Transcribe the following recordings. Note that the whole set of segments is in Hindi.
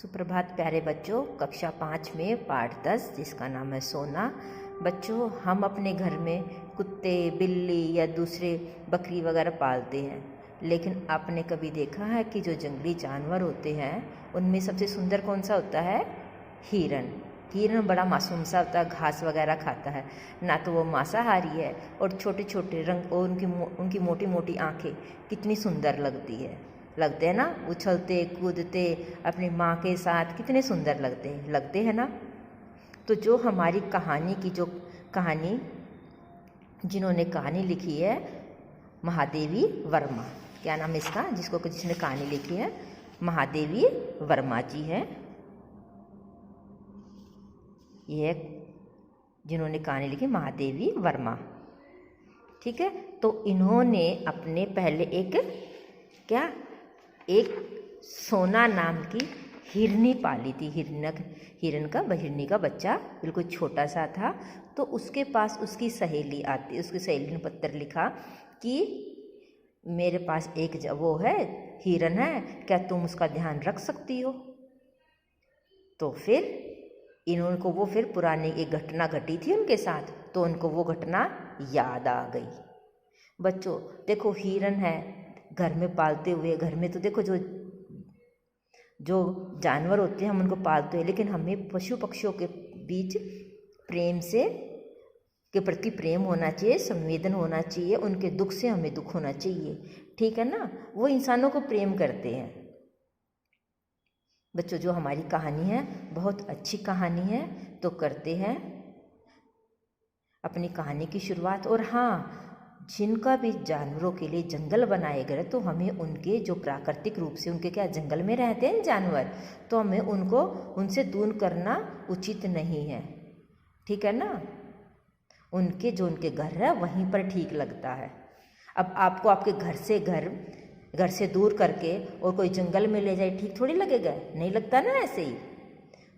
सुप्रभात प्यारे बच्चों। कक्षा 5 में पाठ 10 जिसका नाम है सोना। बच्चों, हम अपने घर में कुत्ते, बिल्ली या दूसरे बकरी वगैरह पालते हैं, लेकिन आपने कभी देखा है कि जो जंगली जानवर होते हैं उनमें सबसे सुंदर कौन सा होता है? हिरन। हिरन बड़ा मासूम सा होता है, घास वगैरह खाता है, ना तो वो मांसाहारी है, और छोटे छोटे रंग और उनकी मोटी मोटी आँखें कितनी सुंदर लगते हैं ना। उछलते कूदते अपनी माँ के साथ कितने सुंदर लगते हैं ना। तो जो हमारी कहानी जिन्होंने कहानी लिखी है, महादेवी वर्मा। क्या नाम है इसका? जिसने कहानी लिखी है, महादेवी वर्मा जी हैं। ये जिन्होंने कहानी लिखी, महादेवी वर्मा। ठीक है। तो इन्होंने अपने पहले एक सोना नाम की हिरनी पाली थी। हिरनी का बच्चा बिल्कुल छोटा सा था। तो उसके पास उसकी सहेली आती, उसकी सहेली ने पत्र लिखा कि मेरे पास एक वो है, हिरन है, क्या तुम उसका ध्यान रख सकती हो? तो फिर इनको वो फिर पुरानी एक घटना घटी थी उनके साथ, तो उनको वो घटना याद आ गई। बच्चों देखो, हिरन है घर में पालते हुए, घर में तो देखो जो जानवर होते हैं हम उनको पालते हैं, लेकिन हमें पशु पक्षियों के बीच के प्रति प्रेम होना चाहिए, संवेदन होना चाहिए, उनके दुख से हमें दुख होना चाहिए। ठीक है ना। वो इंसानों को प्रेम करते हैं। बच्चों, जो हमारी कहानी है बहुत अच्छी कहानी है, तो करते हैं अपनी कहानी की शुरुआत। और हाँ, जिनका भी जानवरों के लिए जंगल बनाए गए, तो हमें उनके जो प्राकृतिक रूप से उनके जंगल में रहते हैं जानवर, तो हमें उनसे दूर करना उचित नहीं है। ठीक है ना। उनके घर है वहीं पर ठीक लगता है। अब आपको आपके घर से दूर करके और कोई जंगल में ले जाए, ठीक थोड़ी लगेगा? नहीं लगता ना। ऐसे ही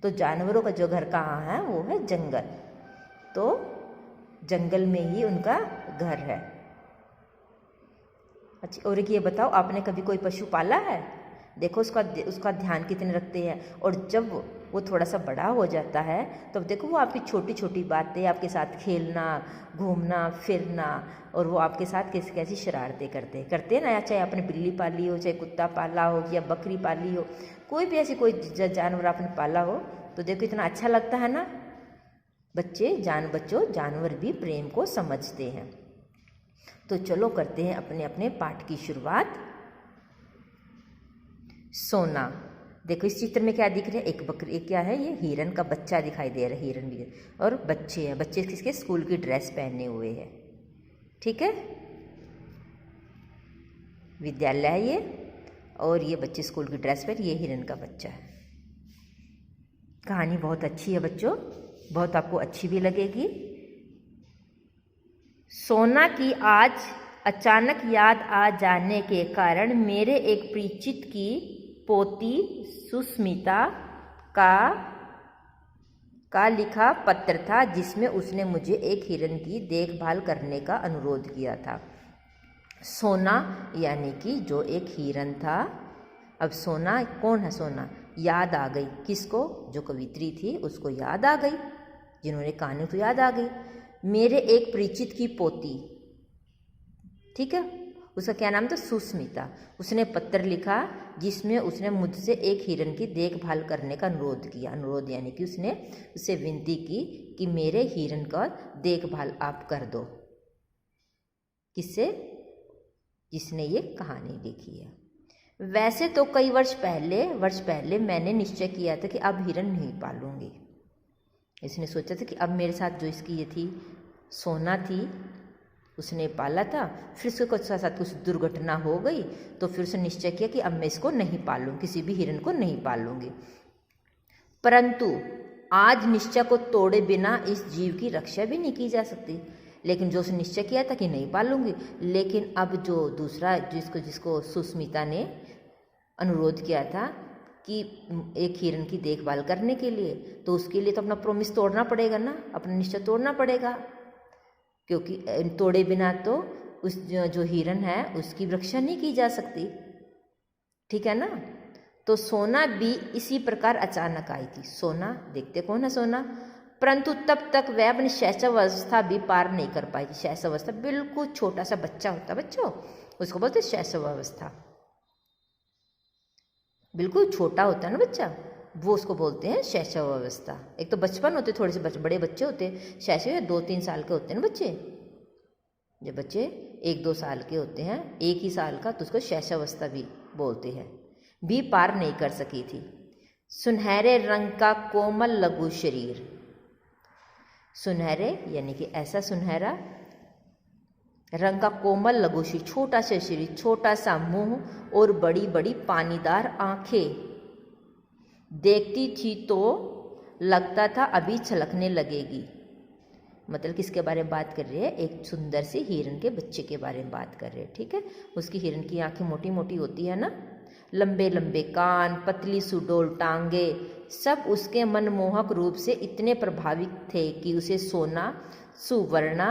तो जानवरों का जो घर कहाँ है, वो है जंगल। तो जंगल में ही उनका घर है। अच्छा, और एक ये बताओ, आपने कभी कोई पशु पाला है? देखो उसका ध्यान कितने रखते हैं। और जब वो थोड़ा सा बड़ा हो जाता है, तब देखो वो आपकी छोटी छोटी बातें, आपके साथ खेलना, घूमना फिरना, और वो आपके साथ कैसी कैसी शरारतें करते हैं ना। चाहे आपने बिल्ली पाली हो, चाहे कुत्ता पाला हो, या बकरी पाली हो, कोई भी ऐसी कोई जानवर आपने पाला हो, तो देखो इतना अच्छा लगता है ना। बच्चों जानवर भी प्रेम को समझते हैं। तो चलो करते हैं अपने अपने पाठ की शुरुआत। सोना। देखो इस चित्र में क्या दिख रहा है? एक बकरी, क्या है ये? हिरन का बच्चा दिखाई दे रहा है। हिरन भी, और बच्चे हैं। बच्चे किसके? स्कूल की ड्रेस पहने हुए हैं। ठीक है। विद्यालय है ये, और ये बच्चे स्कूल की ड्रेस पर, ये हिरन का बच्चा है। कहानी बहुत अच्छी है बच्चों, बहुत आपको अच्छी भी लगेगी। सोना की आज अचानक याद आ जाने के कारण मेरे एक परिचित की पोती सुस्मिता का लिखा पत्र था, जिसमें उसने मुझे एक हिरन की देखभाल करने का अनुरोध किया था। सोना यानी कि जो एक हिरन था। अब सोना कौन है? सोना याद आ गई किसको? जो कवित्री थी उसको याद आ गई, जिन्होंने कहानी तो याद आ गई। मेरे एक परिचित की पोती, ठीक है, उसका क्या नाम था? सुस्मिता। उसने पत्र लिखा जिसमें उसने मुझसे एक हिरन की देखभाल करने का अनुरोध किया। अनुरोध यानी कि उसने उससे विनती की कि मेरे हिरन का देखभाल आप कर दो। किससे? जिसने ये कहानी लिखी है। वैसे तो कई वर्ष पहले मैंने निश्चय किया था कि अब हिरन नहीं पालूंगी। इसने सोचा था कि अब मेरे साथ जो इसकी ये थी, सोना थी, उसने पाला था, फिर उसके कुछ साथ कुछ दुर्घटना हो गई, तो फिर उसने निश्चय किया कि अब मैं इसको नहीं पालूंगी, किसी भी हिरन को नहीं पालूंगी। परंतु आज निश्चय को तोड़े बिना इस जीव की रक्षा भी नहीं की जा सकती। लेकिन जो उसने निश्चय किया था कि नहीं पालूंगी, लेकिन अब जो दूसरा जिसको सुस्मिता ने अनुरोध किया था कि एक हिरन की देखभाल करने के लिए, तो उसके लिए तो अपना प्रॉमिस तोड़ना पड़ेगा ना, अपना निश्चय तोड़ना पड़ेगा, क्योंकि तोड़े बिना तो उस जो हिरन है उसकी रक्षा नहीं की जा सकती। ठीक है ना। तो सोना भी इसी प्रकार अचानक आई थी। सोना, देखते कौन है सोना, परंतु तब तक वह अपनी शैशवावस्था भी पार नहीं कर पाई थी। शैशवावस्था बिल्कुल छोटा सा बच्चा होता है बच्चों, उसको बोलते शैशवावस्था, बिल्कुल छोटा होता है ना बच्चा, वो उसको बोलते हैं शैशवावस्था। एक तो बचपन होते, थोड़े से बड़े बच्चे होते, शैशव 2-3 साल के होते हैं ना बच्चे। जब बच्चे 1-2 साल के होते हैं, 1 ही साल का, तो उसको शैशवावस्था भी बोलते हैं, भी पार नहीं कर सकी थी। सुनहरे रंग का कोमल लघु शरीर, सुनहरे यानी कि ऐसा सुनहरा रंग का कोमल लघु शरीर, छोटा सा शरीर, छोटा सा मुंह और बड़ी बड़ी पानीदार आंखें। देखती थी तो लगता था अभी छलकने लगेगी। मतलब किसके बारे में बात कर रही है? एक सुंदर से हिरन के बच्चे के बारे में बात कर रहे हैं, ठीक है। उसकी हिरन की आंखें मोटी मोटी होती है ना, लंबे लंबे कान, पतली सुडौल टांगे, सब उसके मनमोहक रूप से इतने प्रभावित थे कि उसे सोना, सुवर्णा,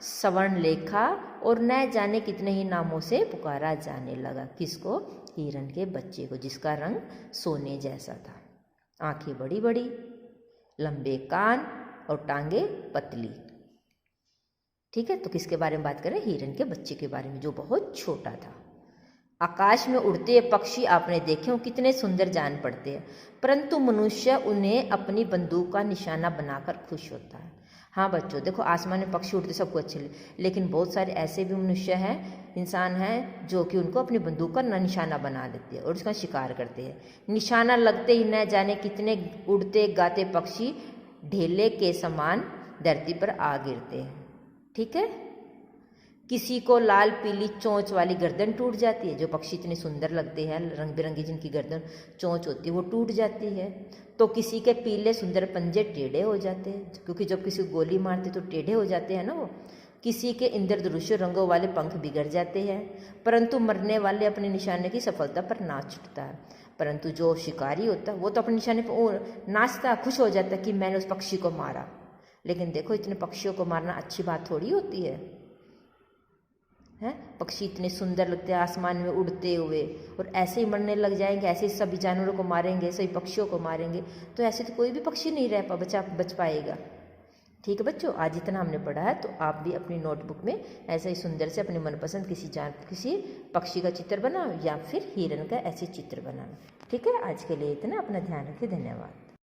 स्वर्णलेखा और न जाने कितने ही नामों से पुकारा जाने लगा। किसको? हिरन के बच्चे को, जिसका रंग सोने जैसा था, आंखें बड़ी बड़ी, लंबे कान और टांगे पतली, ठीक है। तो किसके बारे में बात करें? हिरन के बच्चे के बारे में, जो बहुत छोटा था। आकाश में उड़ते पक्षी आपने देखे हो, कितने सुंदर जान पड़ते हैं, परंतु मनुष्य उन्हें अपनी बंदूक का निशाना बनाकर खुश होता है। हाँ बच्चों देखो, आसमान में पक्षी उड़ते सबको अच्छे लगे, लेकिन बहुत सारे ऐसे भी मनुष्य हैं, इंसान हैं, जो कि उनको अपनी बंदूक का निशाना बना देते हैं और उसका शिकार करते हैं। निशाना लगते ही न जाने कितने उड़ते गाते पक्षी ढेले के समान धरती पर आ गिरते हैं, ठीक है। किसी को लाल पीली चोंच वाली गर्दन टूट जाती है, जो पक्षी इतने सुंदर लगते हैं, रंग बिरंगी जिनकी गर्दन चोंच होती है वो टूट जाती है। तो किसी के पीले सुंदर पंजे टेढ़े हो जाते हैं, क्योंकि जब किसी को गोली मारते तो टेढ़े हो जाते हैं ना वो। किसी के इंद्रधनुष रंगों वाले पंख बिगड़ जाते हैं, परंतु मरने वाले अपने निशाने की सफलता पर नाच उठता है। परंतु जो शिकारी होता है वो तो अपने निशाने पर नाचता, खुश हो जाता है कि मैंने उस पक्षी को मारा। लेकिन देखो, इतने पक्षियों को मारना अच्छी बात थोड़ी होती है। पक्षी इतने सुंदर लगते हैं आसमान में उड़ते हुए, और ऐसे ही मरने लग जाएंगे, ऐसे ही सभी जानवरों को मारेंगे, सभी पक्षियों को मारेंगे, तो ऐसे तो कोई भी पक्षी नहीं रह बच पाएगा, ठीक है बच्चों। आज इतना हमने पढ़ा है, तो आप भी अपनी नोटबुक में ऐसे ही सुंदर से अपने मनपसंद किसी पक्षी का चित्र बनाओ, या फिर हिरन का ऐसे चित्र बनाना, ठीक है। आज के लिए इतना, अपना ध्यान रखिए, धन्यवाद।